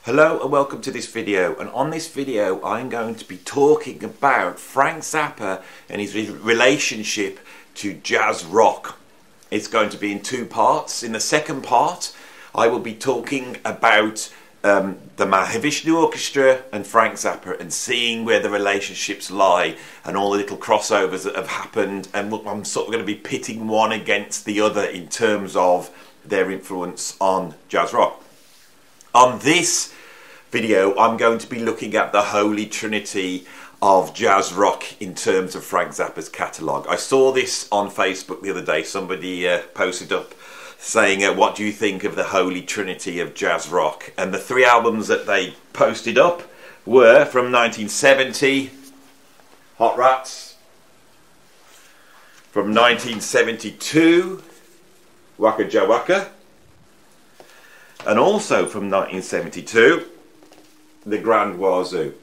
Hello and welcome to this video, and on this video I'm going to be talking about Frank Zappa and his relationship to jazz rock. It's going to be in two parts. In the second part I will be talking about the Mahavishnu Orchestra and Frank Zappa and seeing where the relationships lie and all the little crossovers that have happened, and I'm sort of going to be pitting one against the other in terms of their influence on jazz rock. On this video I'm going to be looking at the holy trinity of jazz rock in terms of Frank Zappa's catalogue. I saw this on Facebook the other day. Somebody posted up saying, what do you think of the holy trinity of jazz rock? And the three albums that they posted up were from 1970, Hot Rats, from 1972, Waka Jawaka, and also from 1972, The Grand Wazoo.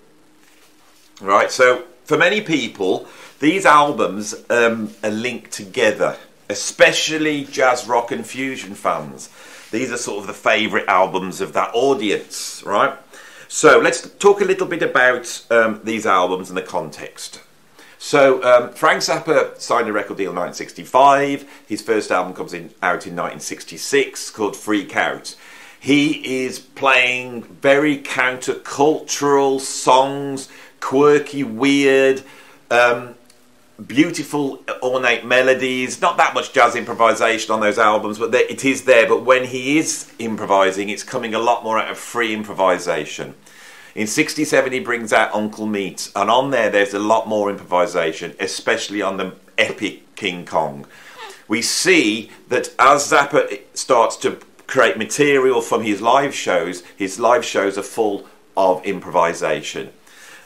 Right, so for many people, these albums are linked together, especially jazz, rock and fusion fans. These are sort of the favourite albums of that audience, right? So let's talk a little bit about these albums and the context. So Frank Zappa signed a record deal in 1965. His first album comes out in 1966 called Freak Out. He is playing very countercultural songs, quirky, weird, beautiful, ornate melodies. Not that much jazz improvisation on those albums, but it is there. But when he is improvising, it's coming a lot more out of free improvisation. In 1967, he brings out Uncle Meat, and on there's a lot more improvisation, especially on the epic King Kong. We see that as Zappa starts to create material from his live shows are full of improvisation.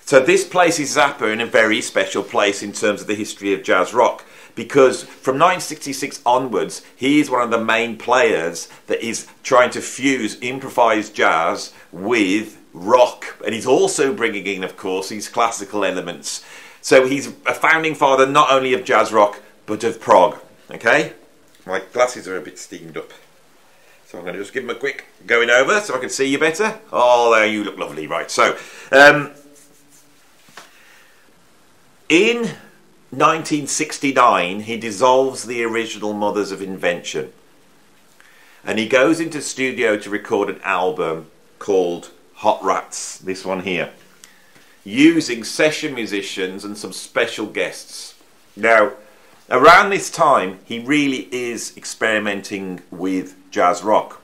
So this places Zappa in a very special place in terms of the history of jazz rock, because from 1966 onwards he is one of the main players that is trying to fuse improvised jazz with rock, and he's also bringing in, of course, these classical elements. So he's a founding father not only of jazz rock but of prog. Okay, my glasses are a bit steamed up, so I'm going to just give them a quick going over so I can see you better. Oh, there, you look lovely. Right, so in 1969 he dissolves the original Mothers of Invention and he goes into the studio to record an album called Hot Rats, this one here, using session musicians and some special guests. Now, around this time he really is experimenting with jazz rock.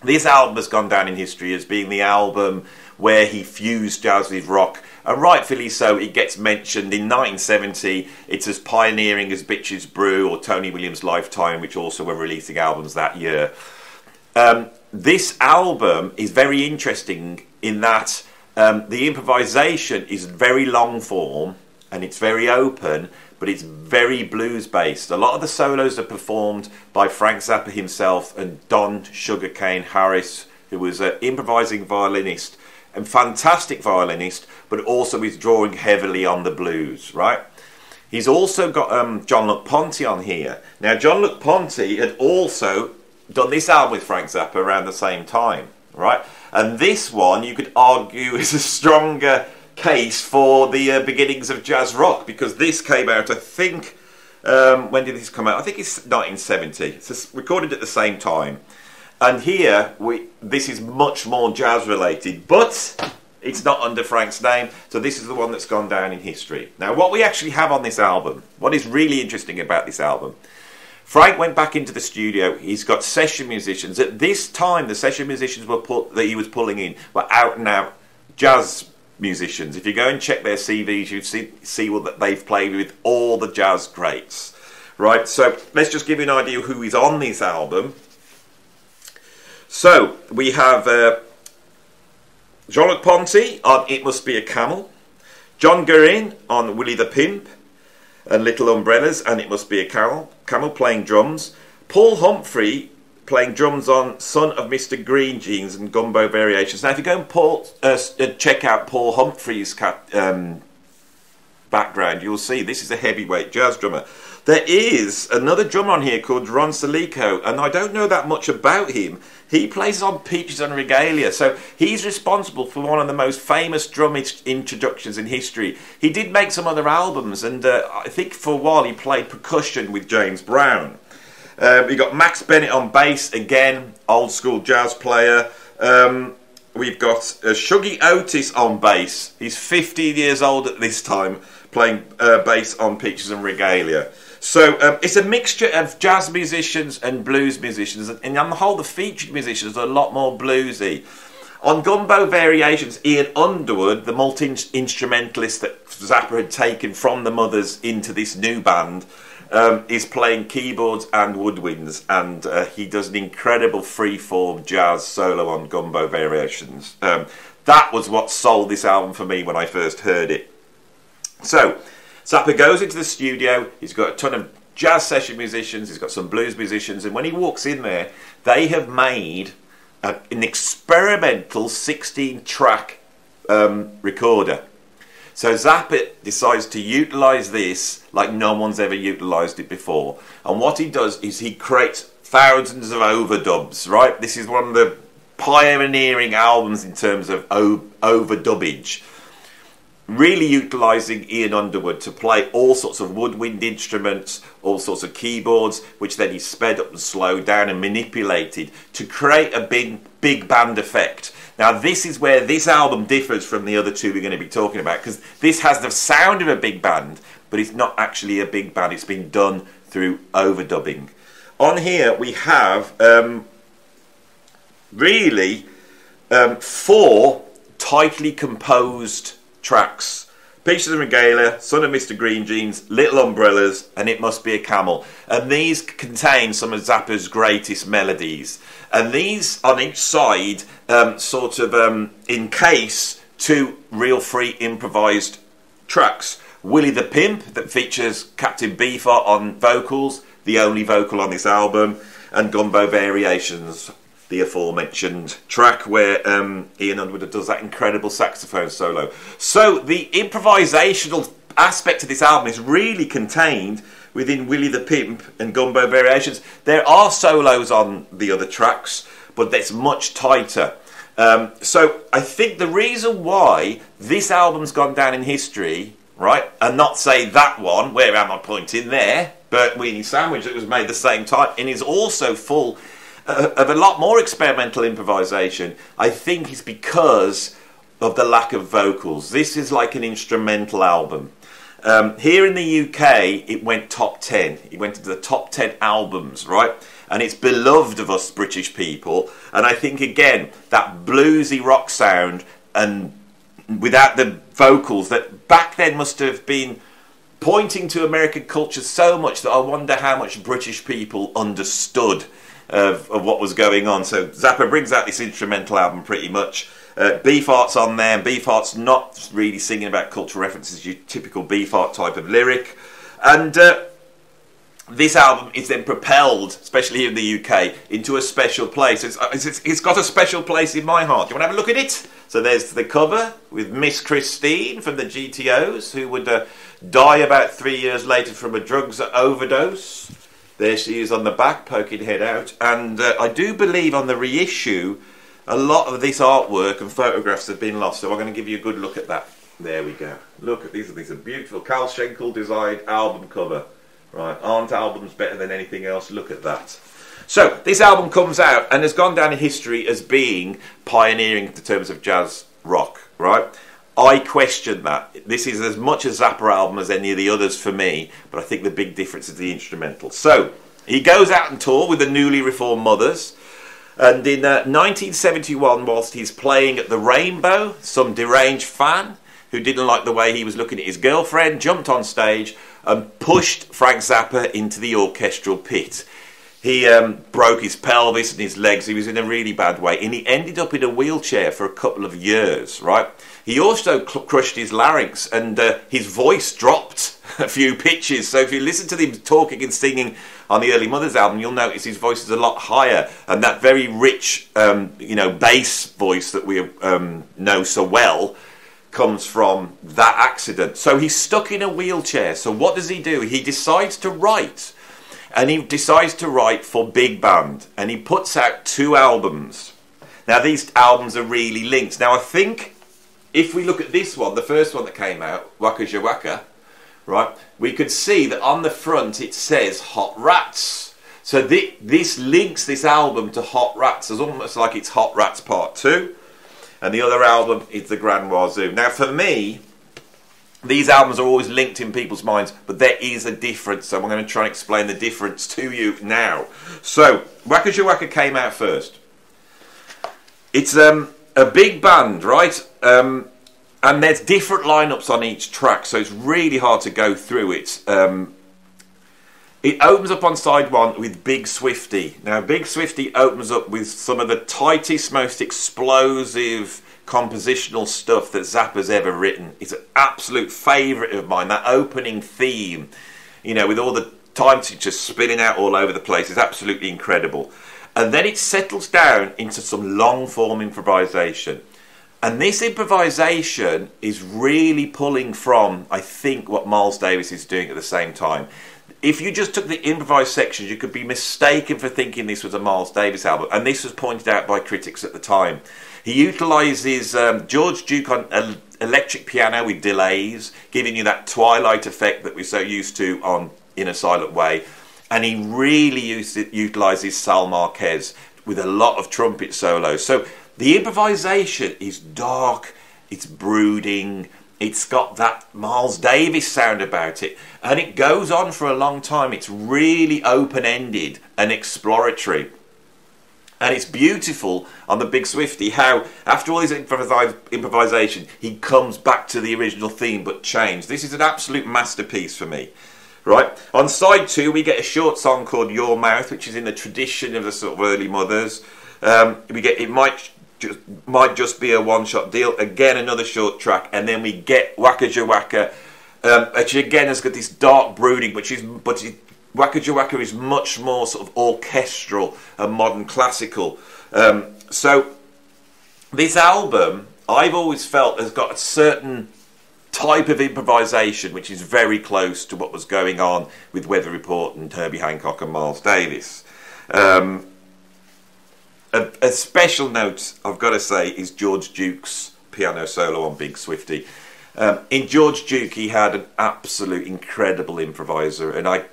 This album has gone down in history as being the album where he fused jazz with rock, and rightfully so. It gets mentioned in 1970. It's as pioneering as Bitches Brew or Tony Williams' Lifetime, which also were releasing albums that year. This album is very interesting in that the improvisation is very long form and it's very open, but it's very blues based. A lot of the solos are performed by Frank Zappa himself and Don Sugarcane Harris, who was an improvising violinist and fantastic violinist, but also is drawing heavily on the blues, right? He's also got John Luc Ponty on here. Now, John Luc Ponty had also done this album with Frank Zappa around the same time, right? And this one, you could argue, is a stronger case for the beginnings of jazz rock, because this came out, I think, when did this come out? I think it's 1970. It's recorded at the same time. And here, this is much more jazz related, but it's not under Frank's name, so this is the one that's gone down in history. Now, what we actually have on this album, what is really interesting about this album, Frank went back into the studio. He's got session musicians. At this time, the session musicians that he was pulling in were out and out jazz musicians. If you go and check their CVs, you see what they've played with all the jazz greats, right? So let's just give you an idea of who is on this album. So we have Jean-Luc Ponty on It Must Be a Camel, John Guerin on Willie the Pimp and Little Umbrellas and It Must Be a Camel playing drums, Paul Humphrey playing drums on Son of Mr. Green Jeans and Gumbo Variations. Now, if you go and check out Paul Humphrey's background, you'll see this is a heavyweight jazz drummer. There is another drummer on here called Ron Salico, and I don't know that much about him. He plays on Peaches and Regalia, so he's responsible for one of the most famous drum introductions in history. He did make some other albums, and I think for a while he played percussion with James Brown. We got Max Bennett on bass, again, old school jazz player. We've got Shuggy Otis on bass. He's 15 years old at this time, playing bass on Peaches and Regalia. So it's a mixture of jazz musicians and blues musicians, and on the whole the featured musicians are a lot more bluesy. On Gumbo Variations, Ian Underwood, the multi-instrumentalist that Zappa had taken from the Mothers into this new band, is playing keyboards and woodwinds, and he does an incredible free-form jazz solo on Gumbo Variations. That was what sold this album for me when I first heard it. So Zappa goes into the studio, he's got a ton of jazz session musicians, he's got some blues musicians, and when he walks in there, they have made an experimental 16-track recorder. So Zappa decides to utilise this like no one's ever utilised it before. And what he does is he creates thousands of overdubs, right? This is one of the pioneering albums in terms of overdubbage. Really utilising Ian Underwood to play all sorts of woodwind instruments, all sorts of keyboards, which then he sped up and slowed down and manipulated to create a big band effect. Now this is where this album differs from the other two we're going to be talking about, because this has the sound of a big band, but it's not actually a big band. It's been done through overdubbing. On here we have really 4 tightly composed tracks: Peaches and Regalia, Son of Mr. Green Jeans, Little Umbrellas, and It Must Be a Camel. And these contain some of Zappa's greatest melodies. And these on each side encase 2 real free improvised tracks. Willie the Pimp, that features Captain Beefheart on vocals, the only vocal on this album, and Gumbo Variations, the aforementioned track where Ian Underwood does that incredible saxophone solo. So the improvisational aspect of this album is really contained within Willie the Pimp and Gumbo Variations. There are solos on the other tracks, but that's much tighter. So I think the reason why this album's gone down in history, right, and not say that one, where am I pointing there, but Weenie Sandwich, that was made the same time, and is also full of a lot more experimental improvisation, I think is because of the lack of vocals. This is like an instrumental album. Here in the UK, it went top 10. It went into the top 10 albums, right? And it's beloved of us British people. And I think, again, that bluesy rock sound, and without the vocals, that back then must have been pointing to American culture so much that I wonder how much British people understood of what was going on. So Zappa brings out this instrumental album pretty much. Beefheart's on there, and Beefheart's not really singing about cultural references, your typical Beefheart type of lyric. And this album is then propelled, especially here in the UK, into a special place. It's got a special place in my heart. Do you want to have a look at it? So there's the cover with Miss Christine from the GTOs, who would die about 3 years later from a drugs overdose. There she is on the back, poking head out. And I do believe on the reissue, a lot of this artwork and photographs have been lost. So I'm going to give you a good look at that. There we go. Look at these. These are beautiful. Carl Schenkel designed album cover. Right, aren't albums better than anything else? Look at that. So this album comes out and has gone down in history as being pioneering in terms of jazz rock. Right. I question that. This is as much a Zappa album as any of the others for me, but I think the big difference is the instrumental. So, he goes out on tour with the newly reformed Mothers, and in 1971, whilst he's playing at the Rainbow, some deranged fan who didn't like the way he was looking at his girlfriend jumped on stage and pushed Frank Zappa into the orchestral pit. He broke his pelvis and his legs. He was in a really bad way, and he ended up in a wheelchair for a couple of years, right? He also crushed his larynx, and his voice dropped a few pitches. So if you listen to him talking and singing on the early Mothers album, you'll notice his voice is a lot higher, and that very rich, bass voice that we know so well comes from that accident. So he's stuck in a wheelchair. So what does he do? He decides to write. And he decides to write for big band. And he puts out 2 albums. Now these albums are really linked. Now I think if we look at this one, the first one that came out, Waka Jawaka, right, we could see that on the front it says Hot Rats. So this links this album to Hot Rats. It's almost like it's Hot Rats Part 2. And the other album is the Grand Wazoo. Now for me, these albums are always linked in people's minds, but there is a difference. So I'm going to try and explain the difference to you now. So Waka Jawaka came out first. It's a big band, right? And there's different lineups on each track, so it's really hard to go through it. It opens up on side 1 with Big Swifty. Now, Big Swifty opens up with some of the tightest, most explosive compositional stuff that Zappa's ever written. It's an absolute favourite of mine. That opening theme, you know, with all the time signatures spinning out all over the place, is absolutely incredible. And then it settles down into some long-form improvisation. And this improvisation is really pulling from, I think, what Miles Davis is doing at the same time. If you just took the improvised sections, you could be mistaken for thinking this was a Miles Davis album. And this was pointed out by critics at the time. He utilises George Duke on electric piano with delays, giving you that twilight effect that we're so used to on In a Silent Way. And he really utilises Sal Marquez with a lot of trumpet solos. So the improvisation is dark, it's brooding, it's got that Miles Davis sound about it, and it goes on for a long time. It's really open-ended and exploratory. And it's beautiful on the Big Swifty how, after all his improvisation, he comes back to the original theme but changed. This is an absolute masterpiece for me. Right, on side 2 we get a short song called Your Mouth, which is in the tradition of the sort of early Mothers. We get It Might Just Be a One-Shot Deal, again another short track, and then we get Waka Jawaka, which again has got this dark brooding, Waka Jawaka is much more sort of orchestral and modern classical. So this album, I've always felt, has got a certain type of improvisation which is very close to what was going on with Weather Report and Herbie Hancock and Miles Davis. A special note, I've got to say, is George Duke's piano solo on Big Swifty. In George Duke, he had an absolute incredible improviser, and I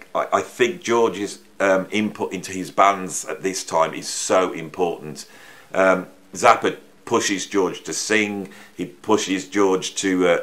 think George's input into his bands at this time is so important. Zappa pushes George to sing, he pushes George to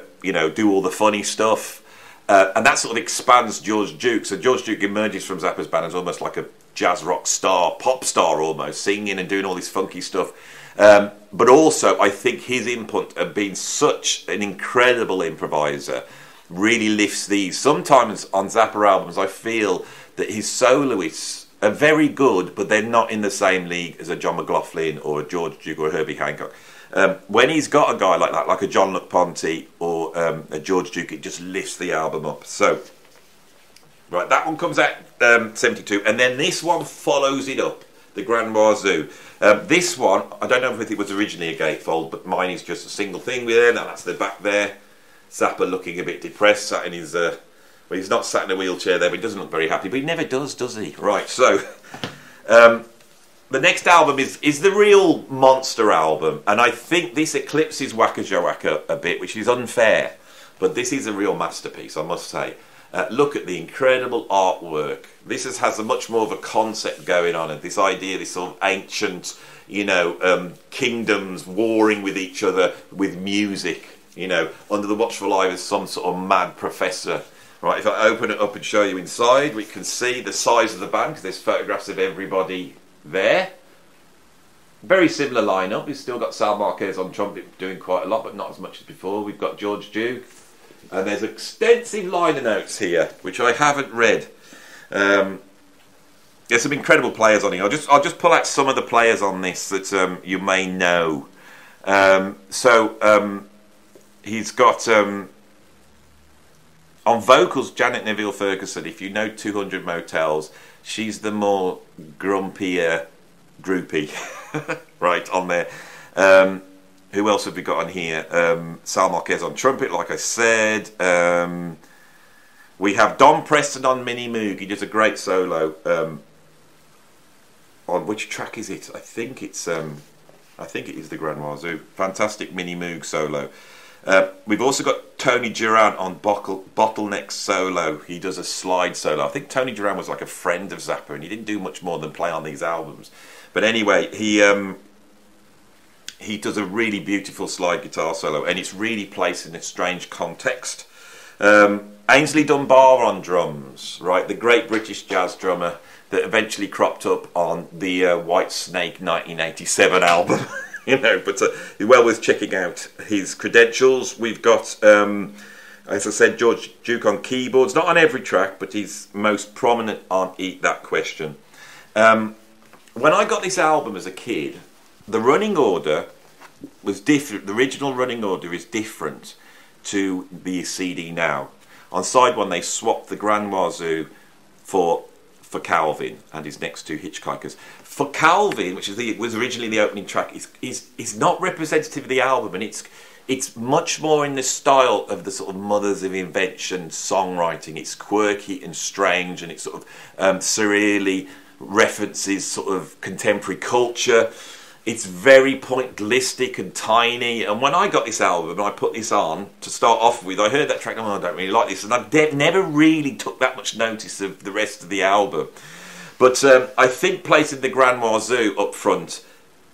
do all the funny stuff, and that sort of expands George Duke. So George Duke emerges from Zappa's band as almost like a jazz rock star, pop star almost, singing and doing all this funky stuff. But also, I think his input of being such an incredible improviser really lifts these. Sometimes on Zappa albums, I feel that his soloists are very good, but they're not in the same league as a John McLaughlin or a George Duke or a Herbie Hancock. When he's got a guy like that, like a John LaPonte or a George Duke, it just lifts the album up. So, right, that one comes out 72, and then this one follows it up, the Grand Wazoo. This one, I don't know if it was originally a gatefold, but mine is just a single thing with it, and that's the back there. Zappa looking a bit depressed, sat in his... well, he's not sat in a wheelchair there, but he doesn't look very happy, but he never does he? Right, so... the next album is the real monster album, and I think this eclipses Waka Jawaka a bit, which is unfair, but this is a real masterpiece, I must say. Look at the incredible artwork. This has a much more of a concept going on, and this idea, this sort of ancient, kingdoms warring with each other with music, under the watchful eye of some sort of mad professor. Right, if I open it up and show you inside, we can see the size of the band, because there's photographs of everybody there. Very similar lineup. We've still got Sal Marquez on trumpet doing quite a lot, but not as much as before. We've got George Duke. And there's extensive liner notes here, which I haven't read. There's some incredible players on here. I'll just pull out some of the players on this that you may know. He's got on vocals Janet Neville Ferguson. If you know 200 Motels, she's the more grumpier groupie, right on there. Who else have we got on here? Sal Marquez on trumpet, like I said. We have Don Preston on Mini Moog. He does a great solo. On which track is it? I think it is the Grand Wazoo. Fantastic Mini Moog solo. We've also got Tony Duran on Bottleneck solo. He does a slide solo. I think Tony Duran was like a friend of Zappa, and he didn't do much more than play on these albums. But anyway, he does a really beautiful slide guitar solo, and it's really placed in a strange context. Ainsley Dunbar on drums, right? The great British jazz drummer that eventually cropped up on the White Snake 1987 album. You know, but well worth checking out his credentials. We've got, as I said, George Duke on keyboards, not on every track, but he's most prominent on Eat That Question. When I got this album as a kid, the running order was different. The original running order is different to the CD now. On side one, they swapped the Grand Wazoo for Calvin and his next two Hitchhikers. For Calvin, which was originally the opening track, is not representative of the album, and it's much more in the style of the sort of Mothers of Invention songwriting. It's quirky and strange, and it sort of surreally references sort of contemporary culture. It's very pointillistic and tiny. And when I got this album and I put this on to start off with, I heard that track, I don't really like this. And I never really took that much notice of the rest of the album. But I think placing the Grand Wazoo up front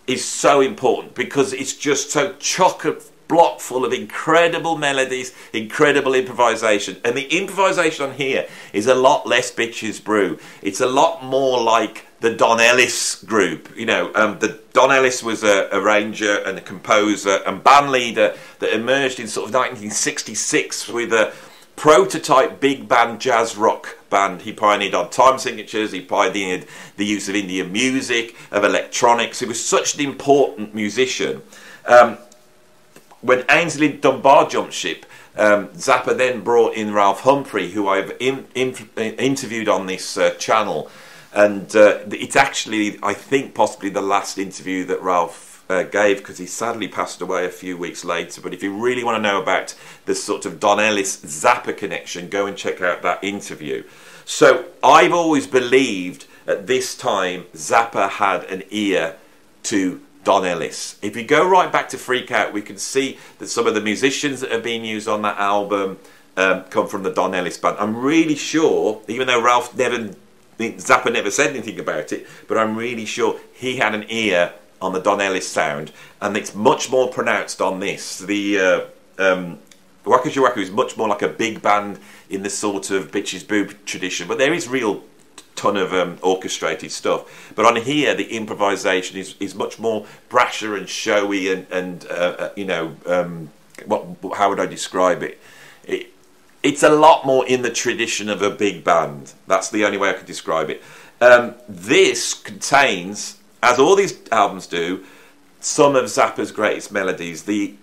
is so important, because it's just so chock-a-block full of incredible melodies, incredible improvisation. And the improvisation on here is a lot less bitches brew. It's a lot more like the Don Ellis group. You know, the Don Ellis was a arranger and a composer and band leader that emerged in sort of 1966 with a prototype big band jazz rock band. He pioneered on time signatures, he pioneered the use of Indian music, of electronics. He was such an important musician. When Ainsley Dunbar jumped ship, Zappa then brought in Ralph Humphrey, who I've interviewed on this channel. And it's actually, I think, possibly the last interview that Ralph gave, because he sadly passed away a few weeks later. But if you really want to know about the sort of Don Ellis-Zappa connection, go and check out that interview. So I've always believed at this time Zappa had an ear to Don Ellis. If you go right back to Freak Out, we can see that some of the musicians that have been used on that album come from the Don Ellis band. I'm really sure, even though Zappa never said anything about it, but I'm really sure he had an ear on the Don Ellis sound, and it's much more pronounced on this. The Waka Jawaka is much more like a big band in the sort of Bitches Boo tradition, but there is real ton of orchestrated stuff. But on here, the improvisation is much more brasher and showy, and you know, how would I describe it? It's a lot more in the tradition of a big band. That's the only way I could describe it. This contains, as all these albums do, some of Zappa's greatest melodies. The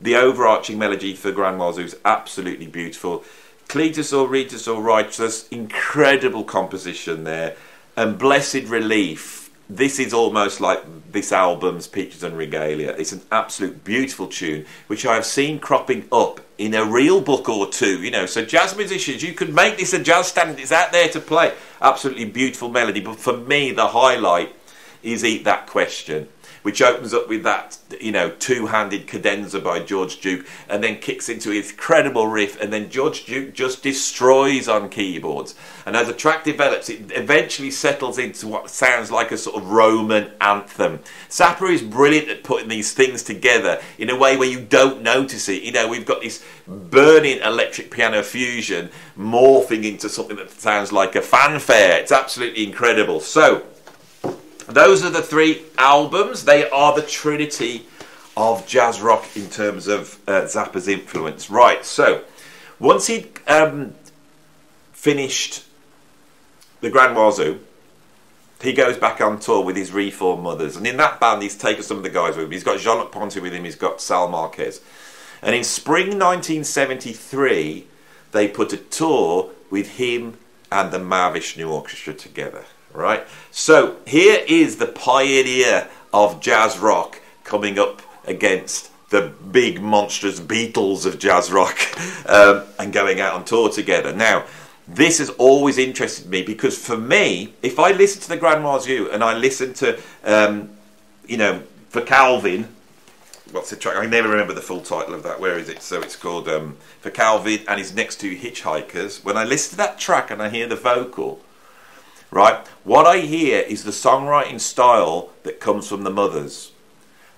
overarching melody for Grand Wazoo is absolutely beautiful. Cletus or Ritus or Righteous, incredible composition there. And Blessed Relief, this is almost like this album's Peaches and Regalia. It's an absolute beautiful tune, which I have seen cropping up in a real book or two. You know, so jazz musicians, you could make this a jazz standard. It's out there to play. Absolutely beautiful melody. But for me, the highlight is Eat That Question, which opens up with that, you know, two-handed cadenza by George Duke, and then kicks into his incredible riff, and then George Duke just destroys on keyboards. And as the track develops, it eventually settles into what sounds like a sort of Roman anthem. Zappa is brilliant at putting these things together in a way where you don't notice it. You know, we've got this burning electric piano fusion morphing into something that sounds like a fanfare. It's absolutely incredible. So those are the three albums. They are the trinity of jazz rock in terms of Zappa's influence. Right, so once he'd finished the Grand Wazoo, he goes back on tour with his Reform Mothers. And in that band, he's taken some of the guys with him. He's got Jean-Luc Ponty with him. He's got Sal Marquez. And in spring 1973, they put a tour with him and the Mahavishnu Orchestra together. Right, so here is the pioneer of jazz rock coming up against the big monstrous Beatles of jazz rock, and going out on tour together. Now, this has always interested me, because for me, if I listen to the Grand Wazoo and I listen to, for Calvin, what's the track? I never remember the full title of that. Where is it? So it's called For Calvin and His Next Two Hitchhikers. When I listen to that track and I hear the vocal, right, what I hear is the songwriting style that comes from the Mothers.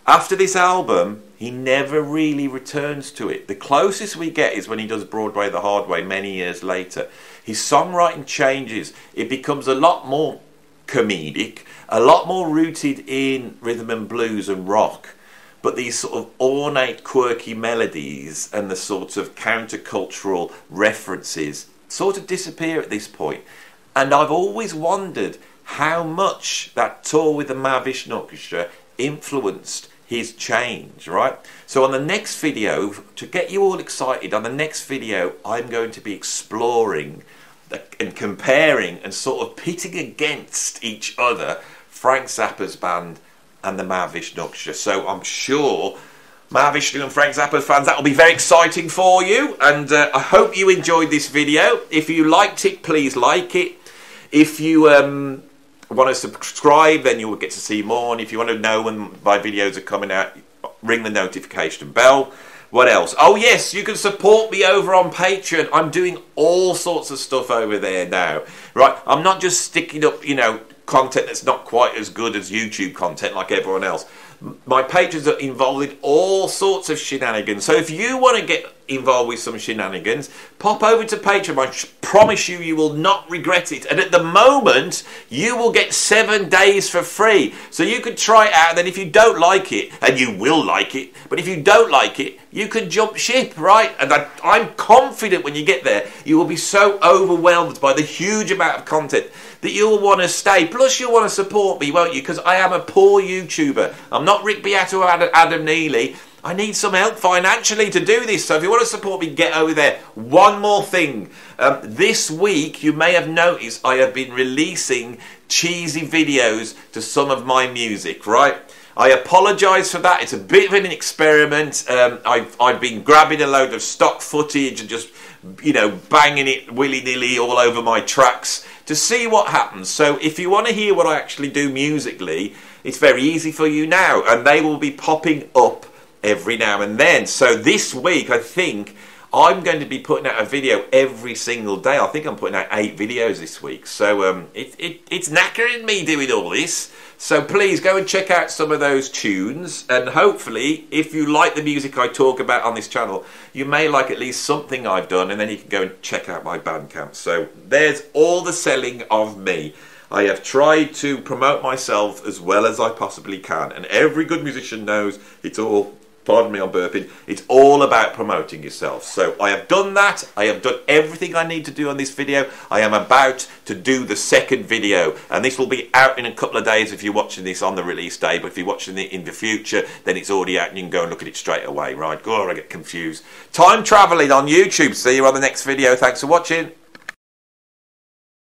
After this album, he never really returns to it. The closest we get is when he does Broadway the Hard Way many years later. His songwriting changes. It becomes a lot more comedic, a lot more rooted in rhythm and blues and rock. But these sort of ornate, quirky melodies and the sorts of countercultural references sort of disappear at this point. And I've always wondered how much that tour with the Mahavishnu Orchestra influenced his change, right? So on the next video, to get you all excited, on the next video, I'm going to be exploring and comparing and sort of pitting against each other Frank Zappa's band and the Mahavishnu Orchestra. So I'm sure Mahavishnu and Frank Zappa fans, that will be very exciting for you. And I hope you enjoyed this video. If you liked it, please like it. If you want to subscribe, then you will get to see more. And if you want to know when my videos are coming out, ring the notification bell. What else? Oh yes, you can support me over on Patreon. I'm doing all sorts of stuff over there now. Right? I'm not just sticking up, content that's not quite as good as YouTube content like everyone else. My patrons are involved in all sorts of shenanigans. So if you want to get involved with some shenanigans, pop over to Patreon. I promise you, you will not regret it. And at the moment, you will get 7 days for free. So you could try it out, and then if you don't like it, and you will like it, but if you don't like it, you can jump ship, right? And I'm confident when you get there, you will be so overwhelmed by the huge amount of content that you'll want to stay. Plus, you'll want to support me, won't you? Because I am a poor YouTuber. I'm not Rick Beato or Adam Neely. I need some help financially to do this. So if you want to support me, get over there. One more thing. This week, you may have noticed I have been releasing cheesy videos to some of my music, right? I apologise for that. It's a bit of an experiment. I've been grabbing a load of stock footage and just, banging it willy-nilly all over my tracks to see what happens. So if you want to hear what I actually do musically, it's very easy for you now. And they will be popping up every now and then. So this week, I think I'm going to be putting out a video every single day. I think I'm putting out 8 videos this week. So it's knackering me doing all this. So please go and check out some of those tunes. And hopefully, if you like the music I talk about on this channel, you may like at least something I've done. And then you can go and check out my Bandcamp. So there's all the selling of me. I have tried to promote myself as well as I possibly can. And every good musician knows it's all... Pardon me, I'm burping. It's all about promoting yourself. So I have done that. I have done everything I need to do on this video. I am about to do the second video. And this will be out in a couple of days if you're watching this on the release day. But if you're watching it in the future, then it's already out and you can go and look at it straight away, right? God, I get confused. Time travelling on YouTube. See you on the next video. Thanks for watching.